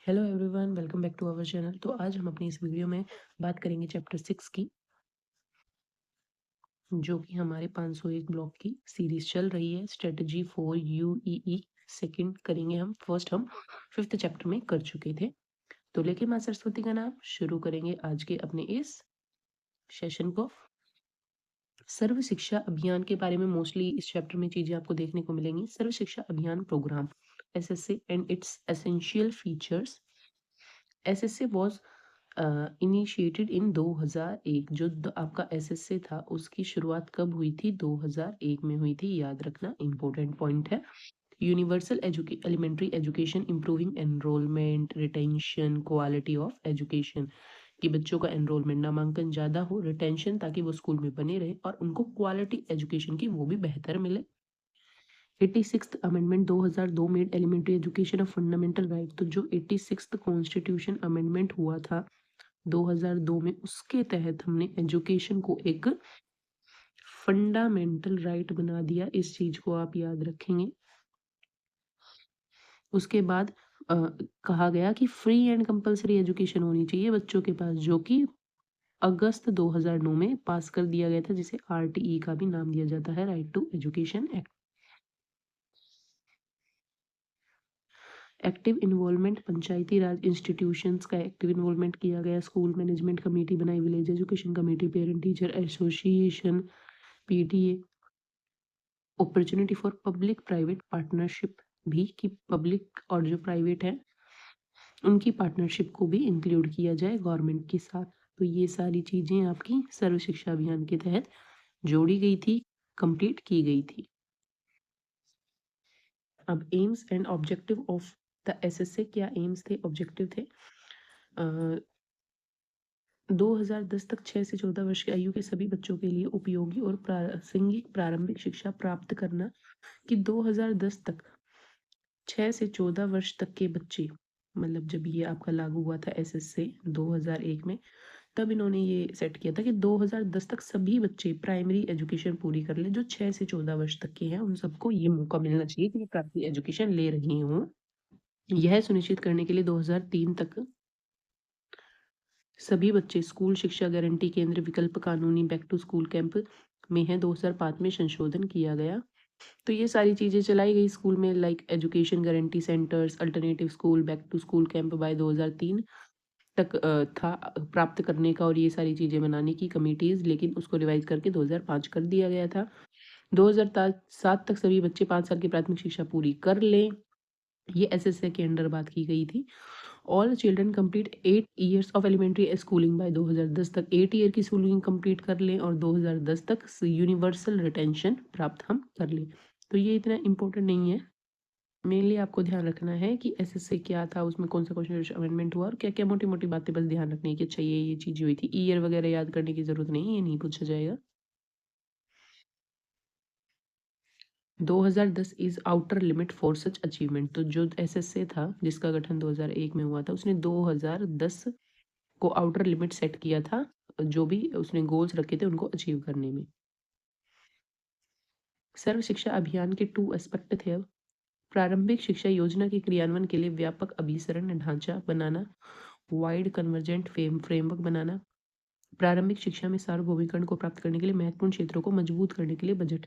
Hello everyone, welcome back to our channel. तो आज हम अपनी इस वीडियो में बात करेंगे चैप्टर 6 की, जो कि हमारे 501 ब्लॉक की सीरीज चल रही है। स्ट्रेटजी फॉर यूईई सेकंड करेंगे हम। फर्स्ट हम 5th चैप्टर में कर चुके थे। तो लेके माँ सरस्वती का नाम शुरू करेंगे आज के अपने इस सेशन को। सर्व शिक्षा अभियान के बारे में मोस्टली इस चैप्टर में चीजें आपको देखने को मिलेंगी। Sarva Shiksha Abhiyan program SSA and its essential features. SSA was initiated in 2001। जो आपका एसएसए था उसकी शुरुआत कब हुई थी? 2001 में हुई थी। याद रखना, इंपॉर्टेंट पॉइंट है। Universal elementary education, improving enrolment, retention, quality of education, कि बच्चों का एनरोलमेंट, नामांकन ज्यादा हो, रिटेंशन ताकि वो स्कूल में बने रहे, और उनको क्वालिटी एजुकेशन की वो भी बेहतर मिले। 86th amendment 2002 made elementary education a fundamental right. तो जो 86th कॉन्स्टिट्यूशन अमेंडमेंट हुआ था 2002 में, उसके तहत हमने एजुकेशन को एक फंडामेंटल राइट बना दिया। इस चीज को आप याद रखेंगे। उसके बाद कहा गया कि फ्री एंड कंपलसरी एजुकेशन होनी चाहिए बच्चों के पास, जो कि अगस्त 2009 में पास कर दिया गया था, जिसे आरटीई का भी नाम दिया जाता है, right to education act. Active involvement, Panchayati Raj institutions का एक्टिव इन्वॉल्वमेंट किया गया। स्कूल मैनेजमेंट कमेटी बनाई, village education committee, parent teacher association, PTA. Opportunity for public private partnership भी, कि पब्लिक और जो प्राइवेट है उनकी पार्टनरशिप को भी इंक्लूड किया जाए गवर्नमेंट के साथ। तो ये सारी चीजें आपकी सर्व शिक्षा अभियान के तहत जोड़ी गई थी, कंप्लीट की गई थी। अब AIIMS and objective of the SSA, क्या एम्स थे, ऑब्जेक्टिव थे? 2010 तक 6 से 14 वर्ष की आयु के सभी बच्चों के लिए उपयोगी और प्रासंगिक प्रारंभिक शिक्षा प्राप्त करना। कि 2010 तक 6 से 14 वर्ष तक के बच्चे, मतलब जब ये आपका लागू हुआ था एसएसए 2001 में, तब इन्होंने ये सेट किया था कि 2010 तक सभी बच्चे प्राइमरी एजुकेशन पूरी कर ले। जो 6 से 14 वर्ष तक के हैं उन सबको ये मौका मिलना चाहिए कि प्राइमरी एजुकेशन ले रही हूँ। यह सुनिश्चित करने के लिए 2003 तक सभी बच्चे स्कूल शिक्षा गारंटी केंद्र विकल्प कानूनी बैक टू स्कूल कैंप में है। 2005 में संशोधन किया गया। तो ये सारी चीजें चलाई गई स्कूल में, like education guarantee centres, alternative school, back to school camp by 2003 तक था प्राप्त करने का, और ये सारी चीजें बनाने की कमिटीज, लेकिन उसको रिवाइज करके 2005 कर दिया गया था। 2007 तक सभी बच्चे 5 साल की प्राथमिक शिक्षा पूरी कर लें, ये एसएसए के अंडर बात की गई थी। All children complete 8 years of elementary schooling by 2010 तक 8 ईयर की स्कूलिंग कंप्लीट कर लें, और 2010 तक यूनिवर्सल रिटेंशन प्राप्त हम कर लें। तो ये इतना इम्पोर्टेंट नहीं है। मेनली आपको ध्यान रखना है कि एसएसए क्या था, उसमें कौन सा क्वेश्चन अमेंडमेंट हुआ, और क्या क्या मोटी मोटी बातें बस ध्यान रखनी है कि अच्छा ये चीज हुई थी। ईयर वगैरह याद करने की जरूरत नहीं है, ये नहीं पूछा जाएगा। 2010 is outer limit for such achievement. तो जो एसएसए था जिसका गठन 2001 में हुआ था, उसने 2010 को आउटर लिमिट सेट किया था, जो भी उसने गोल्स रखे थे उनको अचीव करने में। सर्व शिक्षा अभियान के 2 एस्पेक्ट थे। अब प्रारंभिक शिक्षा योजना के क्रियान्वयन के लिए व्यापक अभिसरण ढांचा बनाना, वाइड कन्वर्जेंट फ्रेमवर्क बनाना, प्रारंभिक शिक्षा में सार्वभौमिकरण को प्राप्त करने के लिए महत्वपूर्ण क्षेत्रों को मजबूत करने के लिए बजट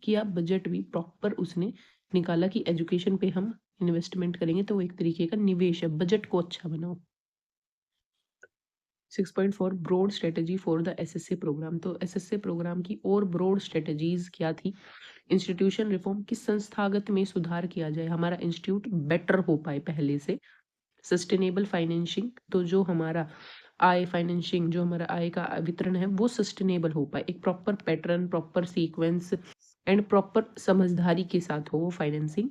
किया। बजट भी प्रॉपर उसने निकाला कि एजुकेशन पे हम इन्वेस्टमेंट करेंगे, तो वो एक तरीके का निवेश है। बजट को अच्छा बनाओ। 6.4 broad strategy for the SSA programme. तो एसएसए प्रोग्राम की और ब्रॉड स्ट्रेटेजीज क्या थी? इंस्टीट्यूशन रिफॉर्म, किस संस्थागत में सुधार किया जाए, हमारा इंस्टीट्यूट बेटर हो पाए पहले से। सस्टेनेबल फाइनेंशिंग, तो जो हमारा आय फाइनेंशिंग, जो हमारा आय का वितरण है वो सस्टेनेबल हो पाए, एक proper pattern, proper sequence and proper समझदारी के साथ हो वो फाइनेंसिंग।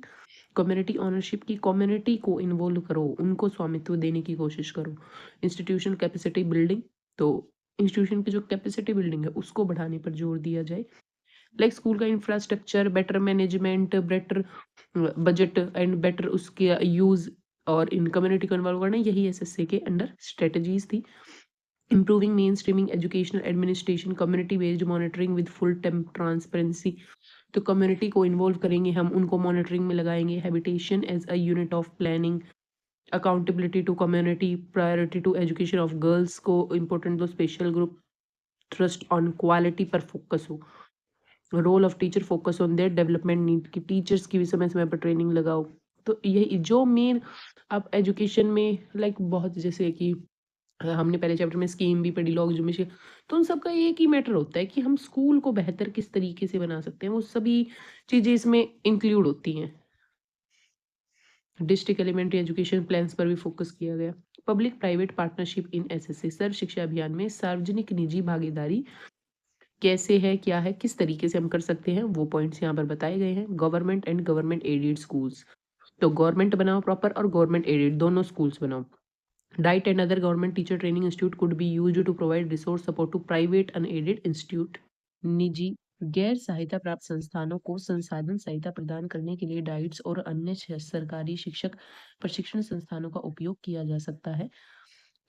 कम्युनिटी ऑनरशिप, की कम्युनिटी को इन्वॉल्व करो, उनको स्वामित्व देने की कोशिश करो। इंस्टीट्यूशन कैपेसिटी बिल्डिंग, तो इंस्टीट्यूशन की जो कैपेसिटी बिल्डिंग है उसको बढ़ाने पर जोर दिया जाए। लाइक स्कूल का infrastructure, better management, better budget and better उसके यूज, और इन कम्युनिटी को इन्वॉल्व करना, यही एसएसए के अंडर स्ट्रेटजीज थी। Improving mainstreaming educational administration, community based monitoring with full time transparency, तो कम्युनिटी को इन्वॉल्व करेंगे हम, उनको मॉनिटरिंग में लगाएंगे। Habitation as a unit of planning, accountability to community, priority to education of girls को important दो, special group, trust on quality पर फोकस हो, role of teacher, focus on their development need, की टीचर्स की भी समय समय पर ट्रेनिंग लगाओ। तो यही जो मेन आप एजुकेशन में बहुत जैसे कि हमने पहले चैप्टर में स्कीम भी पढ़ी, लॉग जो, तो उन सब का एक ही मैटर होता है कि हम स्कूल को बेहतर किस तरीके से बना सकते हैं, वो सभी चीजें इसमें इंक्लूड होती हैं। डिस्ट्रिक्ट एलिमेंट्री एजुकेशन प्लान्स पर भी फोकस किया गया। Public private partnership in SSC, Sarva Shiksha Abhiyan में सार्वजनिक निजी भागीदारी कैसे है, क्या है, किस तरीके से हम कर सकते हैं, वो पॉइंट्स यहाँ पर बताए गए हैं। Government and government aided schools, तो गवर्नमेंट बनाओ प्रॉपर और गवर्नमेंट एडेड दोनों स्कूल्स बनाओ। DIET and other government teacher training institute could be used to provide resource support to private unaided institute. निजी गैर सहायता प्राप्त संस्थानों को संसाधन सहायता प्रदान करने के लिए डाइट्स और अन्य सरकारी शिक्षक प्रशिक्षण संस्थानों का उपयोग किया जा सकता है।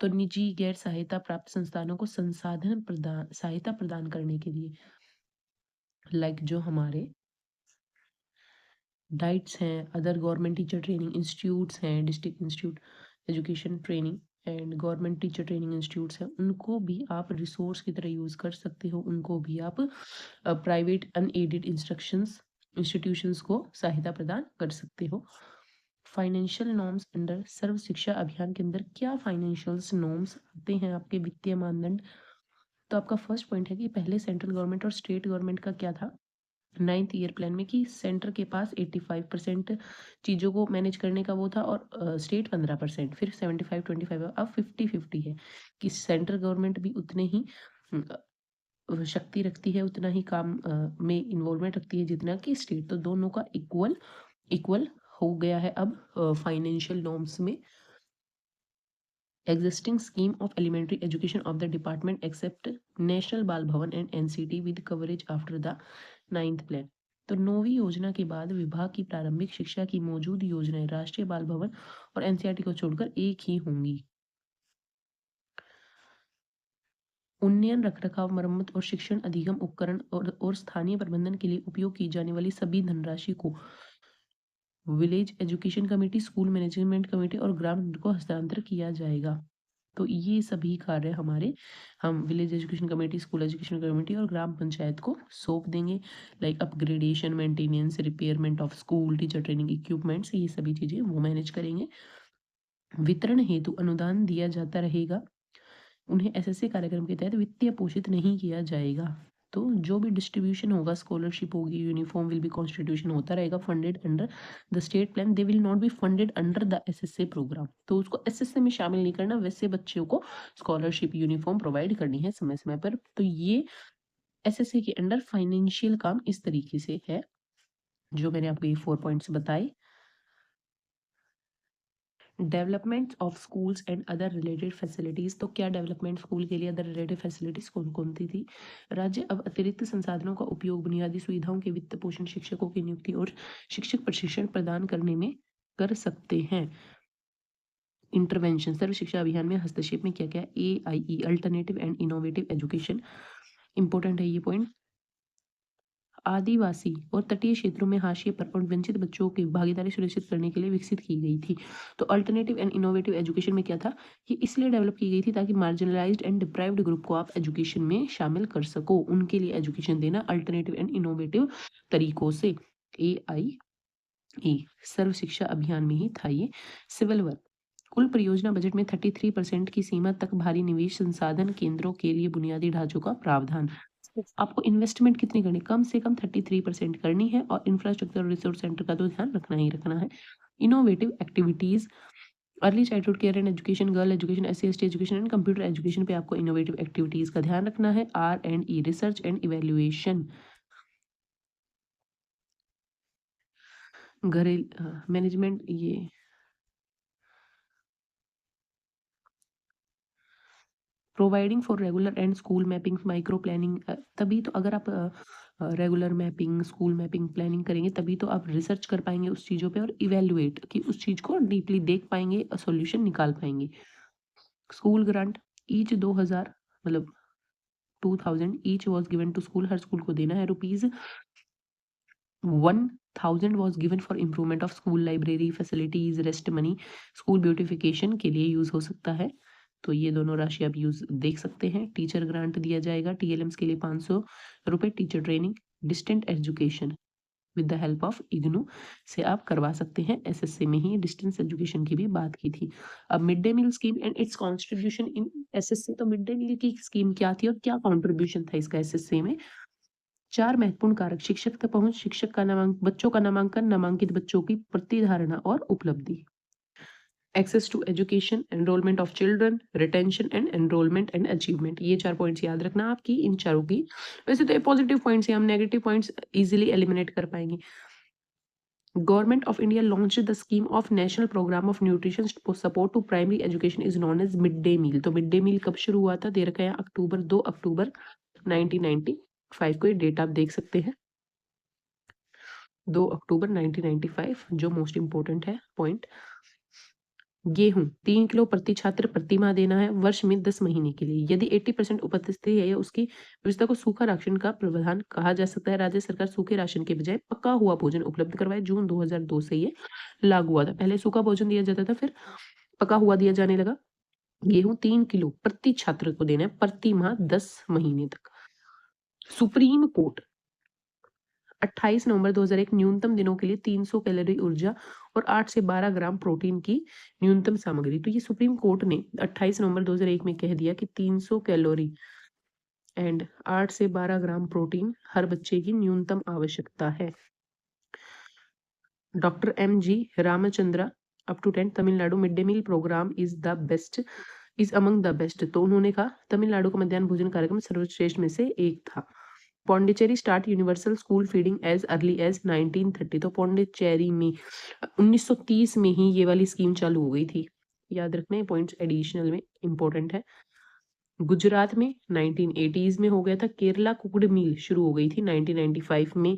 तो निजी गैर सहायता प्राप्त संस्थानों को संसाधन प्रदान सहायता प्रदान करने के लिए जो हमारे डाइट्स हैं, other government teacher training institutes हैं, district institute education training and government teacher training institutes हैं, उनको भी आप रिसोर्स की तरह यूज़ कर सकते हो। उनको भी आप प्राइवेट अनएडेड इंस्टीट्यूशंस को सहायता प्रदान कर सकते हो। फाइनेंशियल नॉर्म्स अंडर सर्व शिक्षा अभियान के अंदर क्या फाइनेंशियल नॉर्म्स आते हैं आपके वित्तीय मानदंड? तो आपका फर्स्ट पॉइंट है कि पहले सेंट्रल गवर्नमेंट और स्टेट गवर्नमेंट का क्या था 9th ईयर प्लान में, कि सेंटर के पास 85% चीज़ों को मैनेज करने का वो था और स्टेट 15%, फिर 75-25, अब 50-50 है कि सेंट्रल गवर्नमेंट भी उतने ही शक्ति रखती है, उतना ही काम में इन्वॉल्वमेंट रखती है जितना कि स्टेट, तो दोनों का इक्वल इक्वल हो गया है अब फाइनेंशियल नॉर्म्स में। Existing scheme of elementary education of the department except National Bal Bhavan and NCT with coverage after the 9th plan। तो 9वीं योजना के बाद विभाग की प्रारंभिक शिक्षा की मौजूद योजनाएं राष्ट्रीय बाल भवन और एनसीईआरटी को छोड़कर एक ही होंगी। उन्नयन, रखरखाव, मरम्मत और शिक्षण अधिगम उपकरण और स्थानीय प्रबंधन के लिए उपयोग की जाने वाली सभी धनराशि को village education committee, school management committee और ग्राम को हस्तांतर किया जाएगा। तो ये सभी कार्य हमारे हम village education committee, school education committee और ग्राम पंचायत को सौंप देंगे। Upgradation, maintenance, repayment of school, teacher training equipments, ये सभी चीजें वो मैनेज करेंगे। वितरण हेतु अनुदान दिया जाता रहेगा, उन्हें एसएससी कार्यक्रम के तहत वित्तीय पोषित नहीं किया जाएगा। तो जो भी डिस्ट्रीब्यूशन होगा, स्कॉलरशिप होगी, यूनिफॉर्म विल बी कॉन्स्टिट्यूशन होता रहेगा funded under the state plan, they will not be funded under the SSC programme. तो उसको एसएससी में शामिल नहीं करना, वैसे बच्चों को स्कॉलरशिप यूनिफॉर्म प्रोवाइड करनी है समय समय पर। तो ये एसएससी के अंडर फाइनेंशियल काम इस तरीके से है जो मैंने आपको ये 4 पॉइंट्स बताए। Development of schools and other related facilities, तो क्या डेवलपमेंट स्कूल के लिए अदर रिलेटेड फैसिलिटीज कौन कौन सी थी? राज्य अब अतिरिक्त संसाधनों का उपयोग बुनियादी सुविधाओं के वित्त पोषण, शिक्षकों की नियुक्ति और शिक्षक प्रशिक्षण प्रदान करने में कर सकते हैं। इंटरवेंशन, सर्व शिक्षा अभियान में हस्तक्षेप में क्या क्या? AIE, alternative and innovative education, important है ये पॉइंट। आदिवासी और तटीय क्षेत्रों में हाशिए पर और वंचित बच्चों की भागीदारी सुनिश्चित करने के लिए विकसित की गई थी। तो अल्टरनेटिव एंड इनोवेटिव एजुकेशन में क्या था कि इसलिए डेवलप की गई थी ताकि मार्जिनलाइज्ड एंड डिप्राइव्ड ग्रुप को आप एजुकेशन में शामिल कर सको, उनके लिए एजुकेशन देना अल्टरनेटिव एंड इनोवेटिव तरीकों से। AIE सर्व शिक्षा अभियान में ही था ये। सिविल वर्क, कुल परियोजना बजट में 33% की सीमा तक भारी निवेश संसाधन केंद्रों के लिए बुनियादी ढांचों का प्रावधान। आपको इन्वेस्टमेंट कितनी करनी, कम से कम 33% करनी है और इंफ्रास्ट्रक्चर रिसोर्स सेंटर का तो ध्यान रखना ही रखना है। Innovative activities, early childhood care and education, girl education, SC/ST education and computer education पे आपको इनोवेटिव एक्टिविटीज का ध्यान रखना है। R&E, रिसर्च एंड इवेल्युएशन, घरेलू मैनेजमेंट, ये providing for regular and school mapping, micro planning, तभी तो अगर आप regular mapping, school mapping, planning करेंगे तभी तो आप रिसर्च कर पाएंगे उस चीज़ों पे और इवेल्युएट कि उस चीज़ को डीपली देख पाएंगे, सॉल्यूशन निकाल पाएंगे। स्कूल ग्रांट, ईच 2000 मतलब 2000 each was given to school, हर स्कूल को देना है rupees 1000 was given for improvement of school library facilities, rest money school beautification के लिए यूज हो सकता है। तो ये दोनों राशि आप यूज देख सकते हैं। टीचर ग्रांट दिया जाएगा टीएलएम्स के लिए 500 रुपए। Teacher training distant education with the help of IGNOU से आप करवा सकते हैं। एसएससी में ही डिस्टेंस एजुकेशन की भी बात की थी। अब mid day meal scheme and its contribution in SSC. तो मिड डे मील की स्कीम क्या थी और क्या कॉन्ट्रीब्यूशन था इसका एसएससी में? 4 महत्वपूर्ण कारक: शिक्षक तक पहुंच, शिक्षक का बच्चों का नामांकन, नामांकित बच्चों की प्रतिधारणा और उपलब्धि, access to education, enrolment of children, retention and enrolment and achievement. ये 4 पॉइंट्स याद रखना आपकी इन चारों की। वैसे तो ये पॉजिटिव पॉइंट्स है, हम नेगेटिव पॉइंट्स इजीली एलिमिनेट कर पाएंगे। Government of India launch the scheme of national programme of nutrition support to primary education is known as mid day meal. तो मिड डे मील कब शुरू हुआ था? दे रखा है 2 अक्टूबर 1995 को। ये डेट आप देख सकते हैं, 2 अक्टूबर 1995, जो मोस्ट इंपोर्टेंट है पॉइंट। गेहूं 3 किलो प्रति छात्र प्रति माह देना है वर्ष में 10 महीने के लिए। यदि 80% उपस्थिति है या उसकी व्यवस्था को सूखा राशन का प्रावधान कहा जा सकता है। राज्य सरकार सूखे राशन के बजाय पका हुआ भोजन उपलब्ध करवाए। जून 2002 से ये लागू हुआ था। पहले सूखा भोजन दिया जाता था, फिर पका हुआ दिया जाने लगा। गेहूं 3 किलो प्रति छात्र को देना है प्रति माह 10 महीने तक। सुप्रीम कोर्ट 28 नवंबर 2001 न्यूनतम दिनों के लिए 300 कैलोरी ऊर्जा और 8 से 12 ग्राम प्रोटीन की न्यूनतम सामग्री। तो ये सुप्रीम कोर्ट ने 28 नवंबर 2001 में कह दिया कि 300 कैलोरी एंड 8 से 12 ग्राम प्रोटीन हर बच्चे की न्यूनतम आवश्यकता है। Doctor MG Ramachandra up to 10 Tamil Nadu mid day meal programme is among the best. तो उन्होंने कहा तमिलनाडु का मध्याह्न भोजन कार्यक्रम सर्वश्रेष्ठ में से एक था। Pondicherry start universal school feeding as early as 1930। तो पौंडीचेरी में 1930 में ही ये वाली स्कीम चालू हो गई थी। याद रखना है, पॉइंट्स एडिशनल में इंपॉर्टेंट है। गुजरात में 1980s में हो गया था। केरला कुकड़ मील शुरू हो गई थी 1995 में।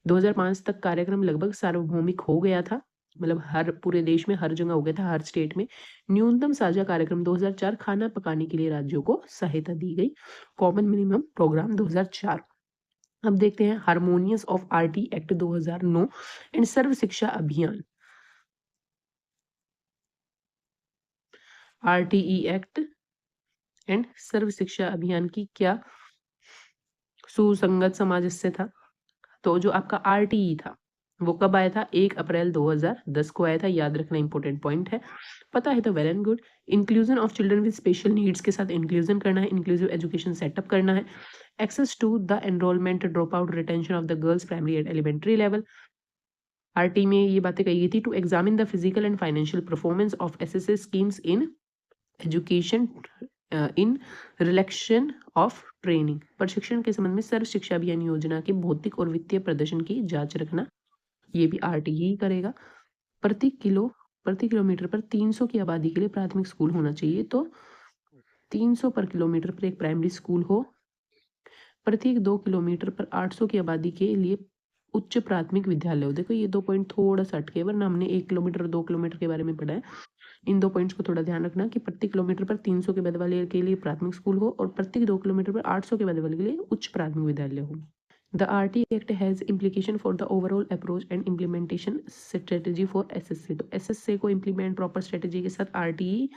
2005 तक कार्यक्रम लगभग सार्वभौमिक हो गया था, मतलब हर पूरे देश में हर जगह हो गया था, हर स्टेट में। न्यूनतम साझा कार्यक्रम 2004 खाना पकाने के लिए राज्यों को सहायता दी गई। Common minimum programme 2004। अब देखते हैं harmonious of RTE act 2009 and Sarva Shiksha Abhiyan. RTE act and Sarva Shiksha अभियान की क्या सुसंगत समाज इससे था? तो जो आपका आरटीई था वो कब आया था? 1 अप्रैल 2010 को आया था। याद रखना इंपॉर्टेंट पॉइंट है, पता है तो well and good. Inclusion of children with special needs के साथ इंक्लूजन करना है, इंक्लूसिव एजुकेशन सेटअप करना है। Access to the enrolment drop out retention of the girls primary and elementary level. RTE में ये बातें कही गई थी। To examine the physical and financial performance of SSC schemes in education in relation of training. प्रशिक्षण के संबंध में सर्व शिक्षा अभियान योजना के भौतिक और वित्तीय प्रदर्शन की जांच रखना, ये भी आरटीई ही करेगा। प्रति किलोमीटर पर 300 की आबादी के लिए प्राथमिक स्कूल होना चाहिए। तो 300 पर किलोमीटर पर एक प्राइमरी स्कूल हो। प्रत्येक 2 किलोमीटर पर 800 की आबादी के लिए उच्च प्राथमिक विद्यालय हो। देखो ये 2 पॉइंट थोड़ा सा अटके, वरना हमने 1 किलोमीटर 2 किलोमीटर के बारे में पढ़ा है। इन 2 पॉइंट्स को थोड़ा ध्यान रखना कि प्रति किलोमीटर पर 300 के बाद वाले के लिए प्राथमिक स्कूल हो और प्रत्येक 2 किलोमीटर पर 800 के बाद वाले के लिए उच्च प्राथमिक विद्यालय हो। The RT Act has implication for the overall approach and implementation strategy for SSC। तो SSC को implement proper strategy के साथ RTE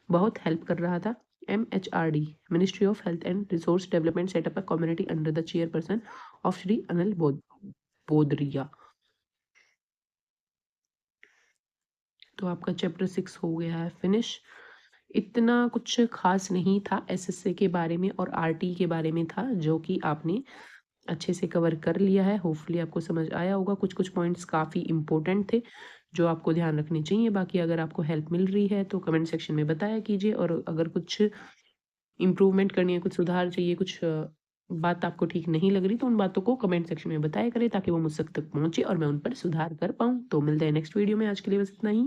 बहुत help कर रहा था। MHRD Ministry of Health and Resource Development set up a community under the chairperson of Shri Anil बोदरिया। तो आपका चैप्टर 6 हो गया है फिनिश। इतना कुछ खास नहीं था एसएससी के बारे में और आरटी के बारे में था, जो कि आपने अच्छे से कवर कर लिया है। होपफुली आपको समझ आया होगा। कुछ कुछ पॉइंट्स काफ़ी इंपॉर्टेंट थे जो आपको ध्यान रखने चाहिए। बाकी अगर आपको हेल्प मिल रही है तो कमेंट सेक्शन में बताया कीजिए, और अगर कुछ इम्प्रूवमेंट करनी है, कुछ सुधार चाहिए, कुछ बात आपको ठीक नहीं लग रही, तो उन बातों को कमेंट सेक्शन में बताया करें ताकि वो मुझ तक पहुंचे और मैं उन पर सुधार कर पाऊँ। तो मिलते हैं नेक्स्ट वीडियो में। आज के लिए बस इतना ही।